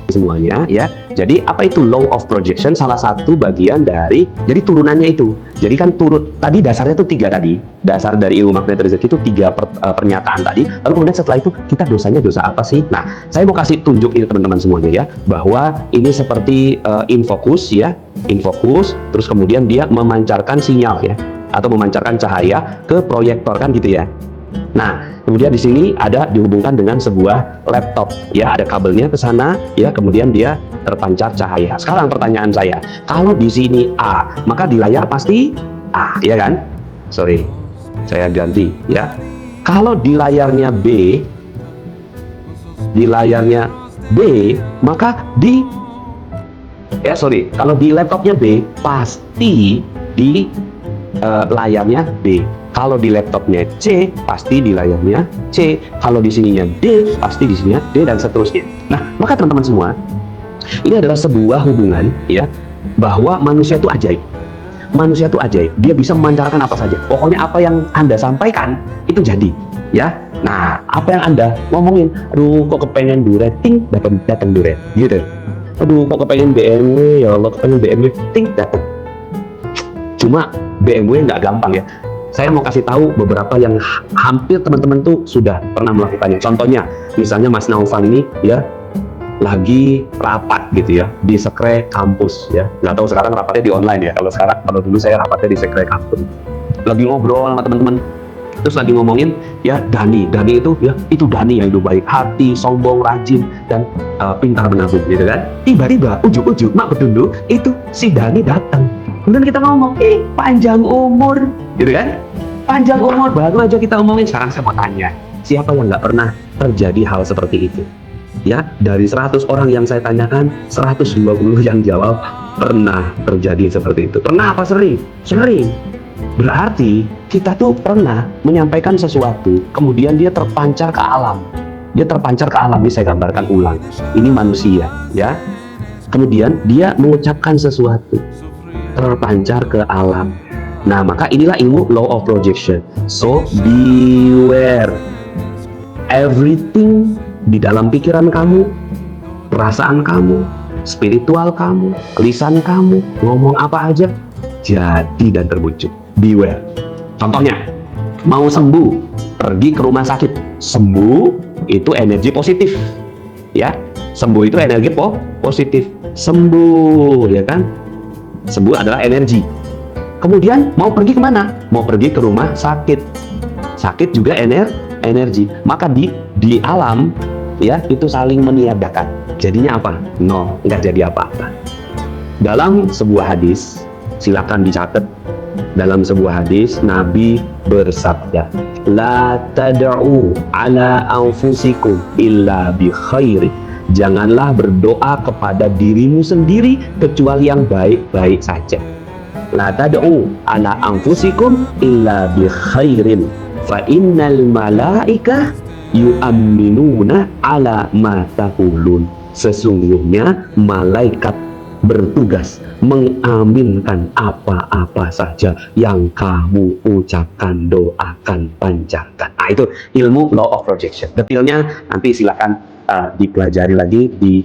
semuanya ya. Jadi apa itu law of projection? Salah satu bagian dari, jadi turunannya itu. Jadi kan turun tadi dasarnya itu 3 tadi. Dasar dari ilmu magnet rezeki itu 3 pernyataan tadi. Lalu kemudian setelah itu kita dosanya dosa apa sih? Nah, saya mau kasih tunjuk ini teman-teman semuanya ya, bahwa ini seperti infocus ya, infocus, terus kemudian dia memancarkan sinyal ya, atau memancarkan cahaya ke proyektor kan gitu ya. Nah, kemudian di sini ada dihubungkan dengan sebuah laptop, ya ada kabelnya ke sana, ya kemudian dia terpancar cahaya. Sekarang pertanyaan saya, kalau di sini A, maka di layar pasti A, ya kan? Sorry, saya ganti, ya. Kalau di layarnya B, maka kalau di laptopnya B, pasti di layarnya B. Kalau di laptopnya C, pasti di layarnya C. Kalau di sininya D, pasti di sininya D, dan seterusnya. Nah, maka teman-teman semua, ini adalah sebuah hubungan ya, bahwa manusia itu ajaib. Manusia itu ajaib. Dia bisa memancarkan apa saja. Pokoknya apa yang Anda sampaikan itu jadi, ya. Nah, apa yang Anda ngomongin, aduh kok kepengen duret, ting, datang duret, gitu. Aduh kok kepengen BMW, ya Allah kepengen BMW, ting, datang. Cuma BMW nggak gampang ya. Saya mau kasih tahu beberapa yang hampir teman-teman tuh sudah pernah melakukannya. Contohnya, misalnya Mas Naufal ini ya lagi rapat gitu ya di sekre kampus ya. Nggak tahu sekarang rapatnya di online ya. Kalau dulu saya rapatnya di sekre kampus. Lagi ngobrol sama teman-teman, terus lagi ngomongin ya Dani itu ya, itu Dani yang hidup baik hati, sombong, rajin, dan pintar menabung gitu kan. Tiba-tiba ujuk-ujuk mak bedundu itu si Dani datang. Kemudian kita ngomong, panjang umur, gitu kan? Panjang umur, baru aja kita omongin. Sekarang saya mau tanya, siapa yang nggak pernah terjadi hal seperti itu? Ya, dari 100 orang yang saya tanyakan, 120 yang jawab pernah terjadi seperti itu. Pernah apa sering? Sering. Berarti kita tuh pernah menyampaikan sesuatu, kemudian dia terpancar ke alam. Dia terpancar ke alam, ini saya gambarkan ulang. Ini manusia, ya. Kemudian dia mengucapkan sesuatu, terpancar ke alam. Nah, maka inilah ilmu law of projection. So, beware. Everything di dalam pikiran kamu, perasaan kamu, spiritual kamu, lisan kamu, ngomong apa aja, jadi dan terwujud. Beware. Contohnya, mau sembuh, pergi ke rumah sakit. Sembuh itu energi positif. Ya, sembuh itu energi positif. Sembuh, ya kan? Sembuh adalah energi. Kemudian mau pergi kemana? Mau pergi ke rumah sakit. Sakit juga energi. Maka di alam ya itu saling meniadakan. Jadinya apa? Nol, nggak jadi apa-apa. Dalam sebuah hadis, silakan dicatat. Dalam sebuah hadis Nabi bersabda, la tad'u ala anfusikum illa bi khairi. Janganlah berdoa kepada dirimu sendiri kecuali yang baik-baik saja. La tad'u ala anfusikum illa bi khairin fa innal malaika yu'minuna ala ma taqulun. Sesungguhnya malaikat bertugas mengaminkan apa-apa saja yang kamu ucapkan, doakan, panjatkan. Nah, itu ilmu law of projection. Detailnya nanti silakan dipelajari lagi di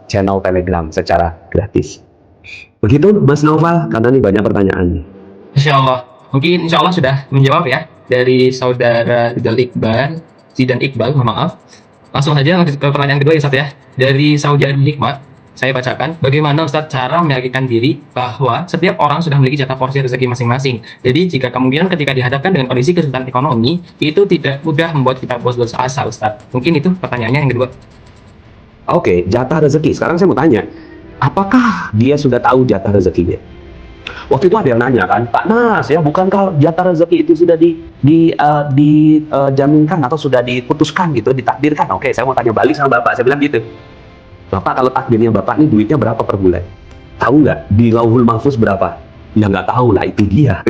channel Telegram secara gratis. Begitu Mas Naufal, karena ini banyak pertanyaan. Insya Allah, mungkin insya Allah sudah menjawab ya dari saudara Zidan Iqbal, maaf. Langsung aja ke pertanyaan kedua ya Ustaz ya. Dari saudara Nikmat, saya bacakan, bagaimana Ustaz cara meyakinkan diri bahwa setiap orang sudah memiliki jatah porsi rezeki masing-masing. Jadi jika kemungkinan ketika dihadapkan dengan kondisi kesulitan ekonomi, itu tidak mudah membuat kita putus asa Ustaz. Mungkin itu pertanyaannya yang kedua. Oke, jatah rezeki. Sekarang saya mau tanya, apakah dia sudah tahu jatah rezekinya? Waktu itu ada yang nanya kan, Pak Nas ya, bukankah jatah rezeki itu sudah dijaminkan atau sudah diputuskan gitu, ditakdirkan? Oke, saya mau tanya balik sama Bapak, saya bilang gitu. Bapak, kalau takdirnya Bapak ini duitnya berapa per bulan? Tahu nggak? Di Lauhul Mahfuz berapa? Ya nggak tahu lah, itu dia.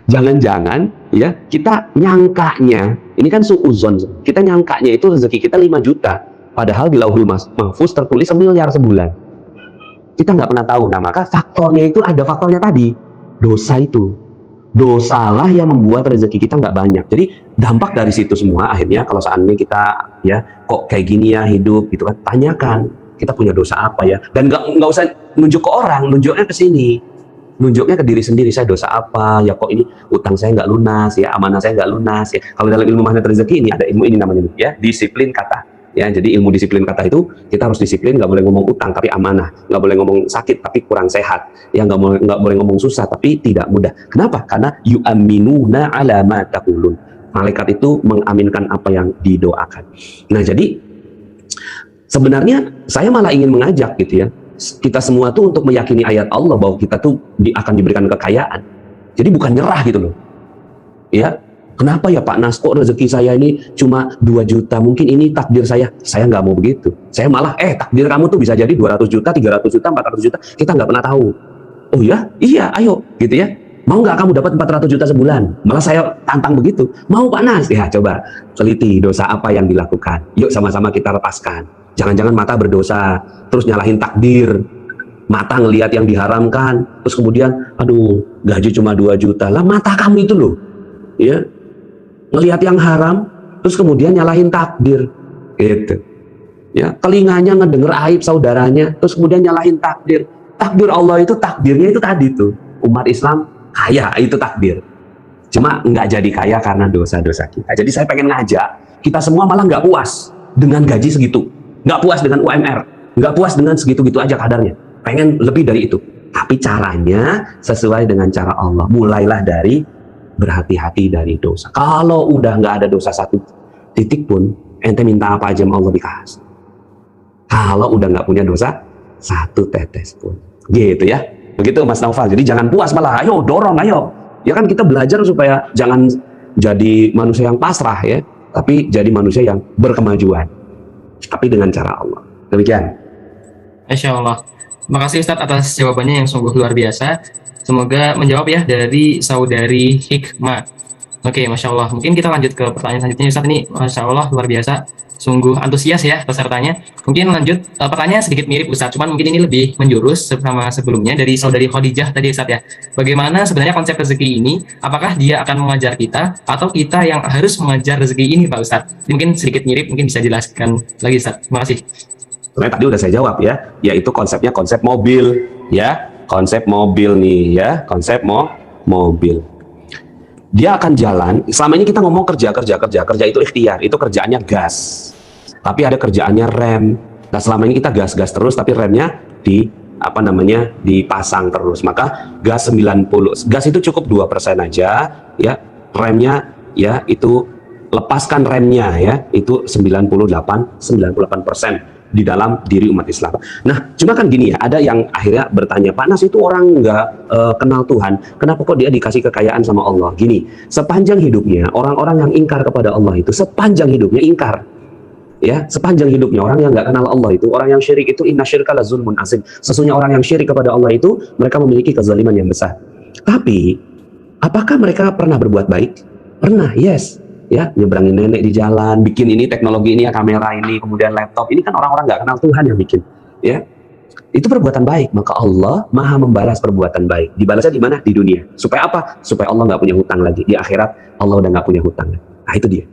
Jangan-jangan ya kita nyangkanya, ini kan suuzon, kita nyangkanya itu rezeki kita 5 juta. Padahal di Lauhul Mahfuz tertulis 1 miliar sebulan. Kita nggak pernah tahu. Nah, maka faktornya itu ada faktornya tadi, dosa itu. Dosalah yang membuat rezeki kita nggak banyak. Jadi dampak dari situ semua akhirnya kalau seandainya kita ya kok kayak gini ya hidup gitu kan, tanyakan kita punya dosa apa ya, dan nggak usah nunjuk ke orang, nunjuknya ke sini, nunjuknya ke diri sendiri. Saya dosa apa ya, kok ini utang saya nggak lunas ya, amanah saya nggak lunas ya. Kalau dalam ilmu magnet rezeki ini ada ilmu ini namanya ya disiplin kata. Ya, jadi ilmu disiplin kata itu kita harus disiplin, nggak boleh ngomong utang tapi amanah, nggak boleh ngomong sakit tapi kurang sehat, ya nggak boleh ngomong susah tapi tidak mudah. Kenapa? Karena yu'minuna ala ma taqulun. Malaikat itu mengaminkan apa yang didoakan. Nah, jadi sebenarnya saya malah ingin mengajak gitu ya, kita semua tuh untuk meyakini ayat Allah bahwa kita tuh akan diberikan kekayaan. Jadi bukan nyerah gitu loh. Ya, kenapa ya Pak Nas, kok rezeki saya ini cuma 2 juta, mungkin ini takdir saya. Saya nggak mau begitu. Saya malah, takdir kamu tuh bisa jadi 200 juta, 300 juta, 400 juta, kita nggak pernah tahu. Oh ya? Iya, ayo, gitu ya. Mau nggak kamu dapat 400 juta sebulan? Malah saya tantang begitu. Mau Pak Nas? Ya, coba teliti dosa apa yang dilakukan. Yuk sama-sama kita lepaskan. Jangan-jangan mata berdosa, terus nyalahin takdir. Mata ngelihat yang diharamkan, terus kemudian, aduh, gaji cuma 2 juta. Lah mata kamu itu loh, ya, ngelihat yang haram, terus kemudian nyalahin takdir, gitu. Ya, telinganya ngedenger aib saudaranya, terus kemudian nyalahin takdir. Takdir Allah itu takdirnya itu tadi tuh, umat Islam kaya, itu takdir. Cuma nggak jadi kaya karena dosa-dosa kita. Jadi saya pengen ngajak kita semua malah nggak puas dengan gaji segitu, nggak puas dengan UMR, nggak puas dengan segitu-gitu aja kadarnya. Pengen lebih dari itu. Tapi caranya sesuai dengan cara Allah. Mulailah dari berhati-hati dari dosa. Kalau udah nggak ada dosa satu titik pun, ente minta apa aja sama Allah dikasih. Kalau udah nggak punya dosa satu tetes pun, gitu ya. Begitu Mas Naufal. Jadi jangan puas, malah ayo dorong, ayo. Ya kan kita belajar supaya jangan jadi manusia yang pasrah ya, tapi jadi manusia yang berkemajuan. Tapi dengan cara Allah. Demikian. Masya Allah. Terima kasih Ustadz atas jawabannya yang sungguh luar biasa. Semoga menjawab ya dari saudari Hikmah. Oke, Masya Allah. Mungkin kita lanjut ke pertanyaan selanjutnya Ustadz. Ini Masya Allah luar biasa. Sungguh antusias ya pesertanya. Mungkin lanjut, pertanyaan sedikit mirip Ustadz, cuman mungkin ini lebih menjurus sama sebelumnya dari saudari Khadijah tadi Ustadz ya. Bagaimana sebenarnya konsep rezeki ini? Apakah dia akan mengajar kita atau kita yang harus mengajar rezeki ini Pak Ustadz? Mungkin sedikit mirip, mungkin bisa jelaskan lagi Ustadz. Terima kasih. Sebenarnya tadi udah saya jawab ya, yaitu konsepnya konsep mobil ya, konsep mobil nih ya, konsep mobil. Dia akan jalan. Selama ini kita ngomong kerja itu ikhtiar, itu kerjaannya gas. Tapi ada kerjaannya rem. Nah selama ini kita gas terus, tapi remnya dipasang terus. Maka gas 90, gas itu cukup 2% aja ya, remnya ya itu lepaskan remnya ya, itu 98% di dalam diri umat Islam. Nah, cuma kan gini ya, ada yang akhirnya bertanya, Pak Nas itu orang nggak kenal Tuhan, kenapa kok dia dikasih kekayaan sama Allah? Gini, sepanjang hidupnya orang-orang yang ingkar kepada Allah itu sepanjang hidupnya ingkar. Ya, sepanjang hidupnya orang yang nggak kenal Allah itu, orang yang syirik itu, inna syirka la zulmun azim. Sesungguhnya orang yang syirik kepada Allah itu mereka memiliki kezaliman yang besar. Tapi apakah mereka pernah berbuat baik? Pernah, yes. Ya, nyebrangin nenek di jalan, bikin ini teknologi ini ya, kamera ini, kemudian laptop ini kan orang-orang nggak kenal Tuhan yang bikin, ya. Itu perbuatan baik, maka Allah Maha membalas perbuatan baik. Dibalasnya di mana? Di dunia. Supaya apa? Supaya Allah nggak punya hutang lagi. Di akhirat Allah udah nggak punya hutang. Nah itu dia.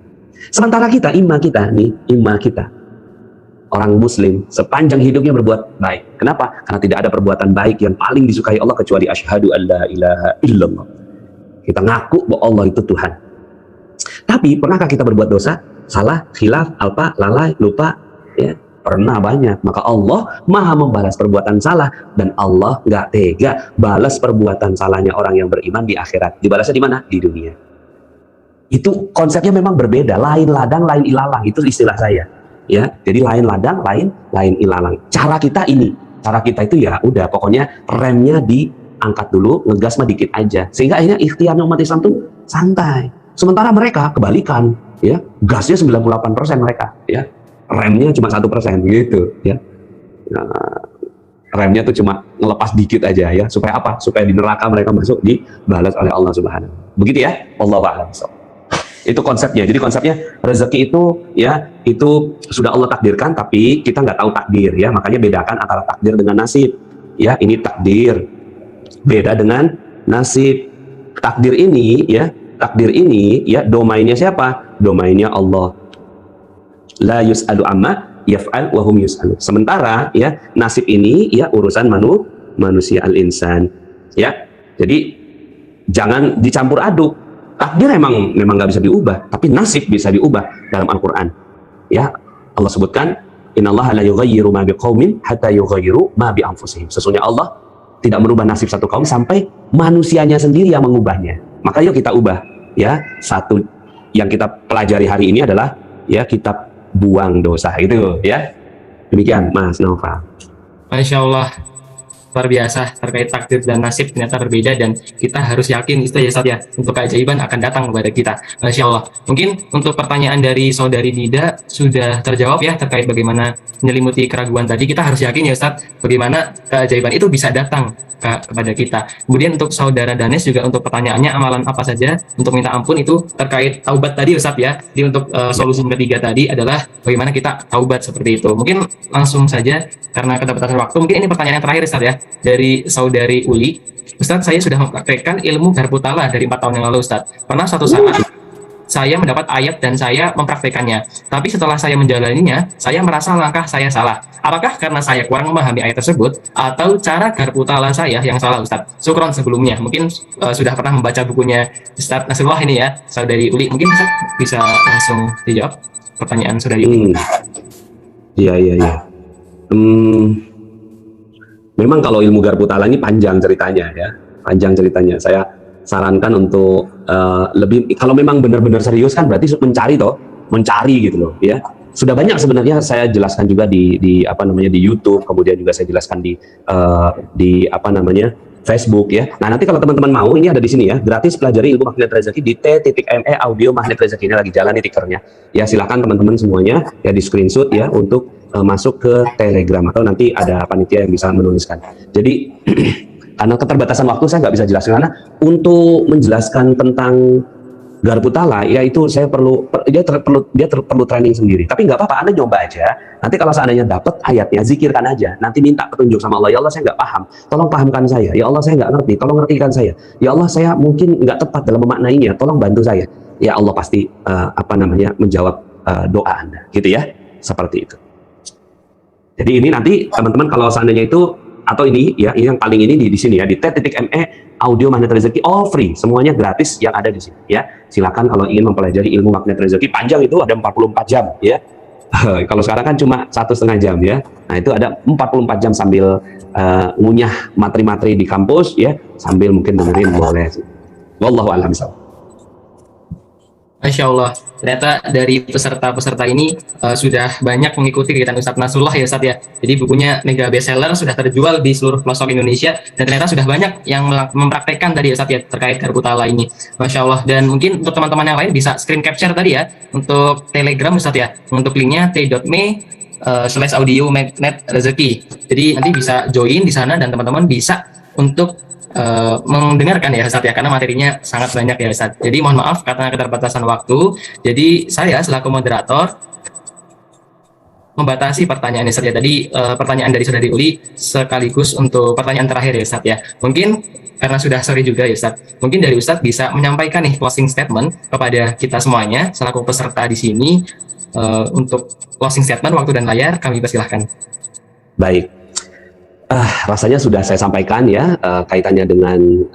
Sementara kita, imam kita, orang Muslim sepanjang hidupnya berbuat baik. Kenapa? Karena tidak ada perbuatan baik yang paling disukai Allah kecuali asyhadu alla ilaha illallah. Kita ngaku bahwa Allah itu Tuhan. Tapi pernahkah kita berbuat dosa? Salah, khilaf, alpa, lalai, lupa? Ya, pernah banyak. Maka Allah Maha membalas perbuatan salah, dan Allah nggak tega balas perbuatan salahnya orang yang beriman di akhirat. Dibalasnya di mana? Di dunia. Itu konsepnya memang berbeda. Lain ladang, lain ilalang. Itu istilah saya. Ya, jadi lain ladang, lain ilalang. Cara kita ini, cara kita itu ya udah pokoknya remnya diangkat dulu, ngegas mah dikit aja. Sehingga akhirnya ikhtiarnya umat Islam tuh santai. Sementara mereka kebalikan, ya, gasnya 98% mereka, ya, remnya cuma 1% gitu, ya. Nah, remnya tuh cuma ngelepas dikit aja ya, supaya apa? Supaya di neraka mereka masuk dibalas oleh Allah Subhanahu. Begitu ya, Allahu a'lam. Itu konsepnya. Jadi konsepnya rezeki itu ya itu sudah Allah takdirkan, tapi kita nggak tahu takdir ya. Makanya bedakan antara takdir dengan nasib. Ya, ini takdir, beda dengan nasib. takdir ini ya domainnya siapa? Domainnya Allah. La yus'alu amma yaf'al wa hum yus'alu. Sementara ya nasib ini ya urusan manusia al-insan. Ya. Jadi jangan dicampur aduk. Takdir memang nggak bisa diubah, tapi nasib bisa diubah dalam Al-Qur'an. Ya, Allah sebutkan innallaha la yughayyiru ma biqaumin hatta yughayyiru ma bi anfusihim. Sesungguhnya Allah tidak merubah nasib satu kaum sampai manusianya sendiri yang mengubahnya. Maka yuk kita ubah. Ya, satu yang kita pelajari hari ini adalah ya kitab buang dosa itu ya. Demikian Mas Nova. Masya Allah, luar biasa terkait takdir dan nasib ternyata berbeda, dan kita harus yakin itu ya Ustaz ya, untuk keajaiban akan datang kepada kita. Masya Allah. Mungkin untuk pertanyaan dari saudari Nida sudah terjawab ya, terkait bagaimana menyelimuti keraguan tadi. Kita harus yakin ya Ustaz, bagaimana keajaiban itu bisa datang kepada kita. Kemudian untuk saudara Danes juga untuk pertanyaannya, amalan apa saja untuk minta ampun itu terkait taubat tadi Ustaz ya. Jadi untuk solusi ketiga tadi adalah bagaimana kita taubat seperti itu. Mungkin langsung saja karena keterbatasan waktu, mungkin ini pertanyaan yang terakhir Ustaz ya, dari saudari Uli. Ustaz, saya sudah mempraktekkan ilmu Garputala dari 4 tahun yang lalu Ustaz. Pernah suatu saat saya mendapat ayat dan saya mempraktekannya. Tapi setelah saya menjalaninya, saya merasa langkah saya salah. Apakah karena saya kurang memahami ayat tersebut, atau cara Garputala saya yang salah Ustaz? Syukron sebelumnya. Mungkin sudah pernah membaca bukunya Ustaz Nasrullah ini ya, saudari Uli. Mungkin Ustaz bisa langsung dijawab pertanyaan saudari Uli. Iya. Memang kalau ilmu Garputala ini panjang ceritanya ya. Saya sarankan untuk lebih, kalau memang benar-benar serius kan berarti mencari gitu loh ya. Sudah banyak sebenarnya saya jelaskan juga di apa namanya di YouTube, kemudian juga saya jelaskan di apa namanya Facebook ya. Nah, nanti kalau teman-teman mau, ini ada di sini ya, gratis pelajari ilmu magnet rezeki di t.me audio magnet rezeki, ini lagi jalan nih tikernya. Ya, silakan teman-teman semuanya ya di screenshot ya untuk masuk ke Telegram, atau nanti ada panitia yang bisa menuliskan. Jadi karena keterbatasan waktu saya nggak bisa jelaskan, karena untuk menjelaskan tentang Garputala ya itu saya dia perlu training sendiri. Tapi nggak apa-apa, Anda nyoba aja. Nanti kalau seandainya dapat ayatnya, zikirkan aja. Nanti minta petunjuk sama Allah. Ya Allah, saya nggak paham, tolong pahamkan saya. Ya Allah, saya nggak ngerti, tolong ngertikan saya. Ya Allah, saya mungkin nggak tepat dalam memaknainya, tolong bantu saya. Ya Allah pasti apa namanya menjawab doa Anda, gitu ya. Seperti itu. Jadi ini nanti teman-teman kalau seandainya itu, atau ini ya, ini yang paling ini di sini ya, di t.me audio magnet rezeki, all free, semuanya gratis yang ada di sini ya. Silakan kalau ingin mempelajari ilmu magnet rezeki, panjang itu ada 44 jam ya. Kalau sekarang kan cuma 1,5 jam ya. Nah, itu ada 44 jam sambil ngunyah materi-materi di kampus ya, sambil mungkin dengerin boleh. Wallahu a'lam bishawab. Masya Allah, ternyata dari peserta-peserta ini sudah banyak mengikuti kegiatan Ustadz Nasrullah ya Ustadz ya. Jadi bukunya mega bestseller, sudah terjual di seluruh pelosok Indonesia, dan ternyata sudah banyak yang mempraktekkan tadi ya Ustadz ya, terkait Garputala ini. Masya Allah. Dan mungkin untuk teman-teman yang lain bisa screen capture tadi ya untuk Telegram Ustadz ya. Untuk linknya t.me /audio magnet rezeki. Jadi nanti bisa join di sana, dan teman-teman bisa untuk mendengarkan ya Ustadz ya, karena materinya sangat banyak ya Ustadz. Jadi mohon maaf karena keterbatasan waktu. Jadi saya selaku moderator membatasi pertanyaan Ustadz ya. Tadi pertanyaan dari saudari Uli sekaligus untuk pertanyaan terakhir ya Ustadz ya. Mungkin karena sudah sore juga ya Ustadz, mungkin dari Ustadz bisa menyampaikan nih closing statement kepada kita semuanya selaku peserta di sini. Untuk closing statement, waktu dan layar kami persilahkan. Baik. Rasanya sudah saya sampaikan ya kaitannya dengan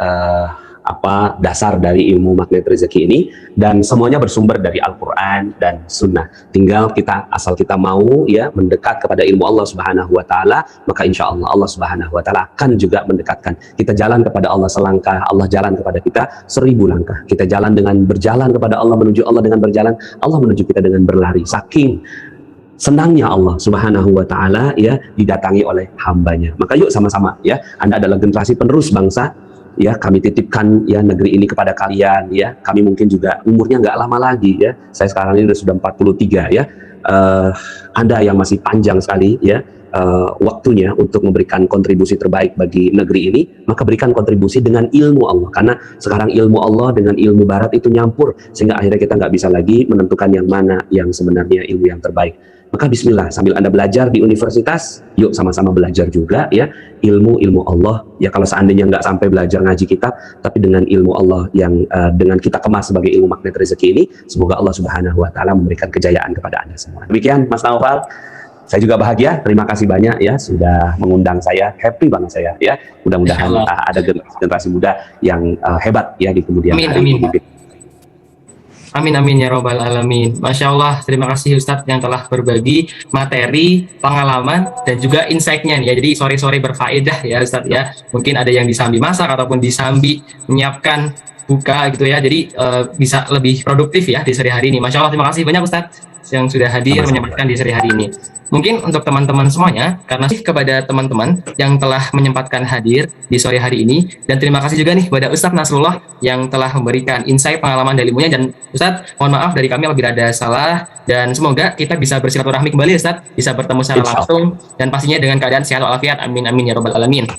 apa dasar dari ilmu magnet rezeki ini, dan semuanya bersumber dari Al-Quran dan Sunnah. Tinggal asal kita mau ya mendekat kepada ilmu Allah Subhanahu Wa Taala, maka insya Allah Allah Subhanahu Wa Taala akan juga mendekatkan kita. Jalan kepada Allah selangkah, Allah jalan kepada kita 1000 langkah. Kita berjalan kepada Allah, menuju Allah dengan berjalan, Allah menuju kita dengan berlari. Saking senangnya Allah Subhanahu Wa Taala ya didatangi oleh hambanya. Maka yuk sama-sama ya, Anda adalah generasi penerus bangsa ya, kami titipkan ya negeri ini kepada kalian ya. Kami mungkin juga umurnya nggak lama lagi ya, saya sekarang ini sudah 43 ya. Anda yang masih panjang sekali ya, waktunya untuk memberikan kontribusi terbaik bagi negeri ini, maka berikan kontribusi dengan ilmu Allah. Karena sekarang ilmu Allah dengan ilmu Barat itu nyampur, sehingga akhirnya kita nggak bisa lagi menentukan yang mana yang sebenarnya ilmu yang terbaik. Maka bismillah, sambil Anda belajar di universitas, yuk sama-sama belajar juga ya ilmu Allah. Ya kalau seandainya nggak sampai belajar ngaji kitab, tapi dengan ilmu Allah yang dengan kita kemas sebagai ilmu magnet rezeki ini, semoga Allah Subhanahu wa taala memberikan kejayaan kepada Anda semua. Demikian Mas Naufal. Saya juga bahagia, terima kasih banyak ya sudah mengundang saya, happy banget saya ya. Mudah-mudahan ada generasi muda yang hebat ya di kemudian hari. Amin amin ya robbal alamin. Masya Allah, terima kasih Ustadz yang telah berbagi materi, pengalaman dan juga insight-nya nih ya. Jadi sore-sore berfaedah ya Ustadz ya. Mungkin ada yang disambi masak ataupun disambi menyiapkan buka gitu ya. Jadi bisa lebih produktif ya di sore hari ini. Masya Allah, terima kasih banyak Ustadz yang sudah hadir menyempatkan di sore hari ini. Mungkin untuk teman-teman semuanya, karena kepada teman-teman yang telah menyempatkan hadir di sore hari ini, dan terima kasih juga nih kepada Ustadz Nasrullah yang telah memberikan insight pengalaman dan ilmunya. Dan Ustadz, mohon maaf dari kami apabila ada salah, dan semoga kita bisa bersilaturahmi kembali Ustadz, bisa bertemu secara langsung, dan pastinya dengan keadaan sehat walafiat. Amin amin ya robbal alamin.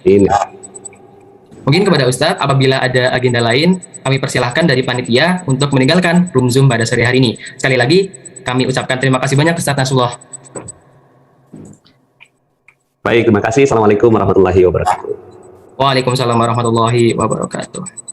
Mungkin kepada Ustadz, apabila ada agenda lain, kami persilahkan dari panitia untuk meninggalkan room Zoom pada sore hari ini. Sekali lagi, kami ucapkan terima kasih banyak Ustadz Nasrullah. Baik, terima kasih. Assalamualaikum warahmatullahi wabarakatuh. Waalaikumsalam warahmatullahi wabarakatuh.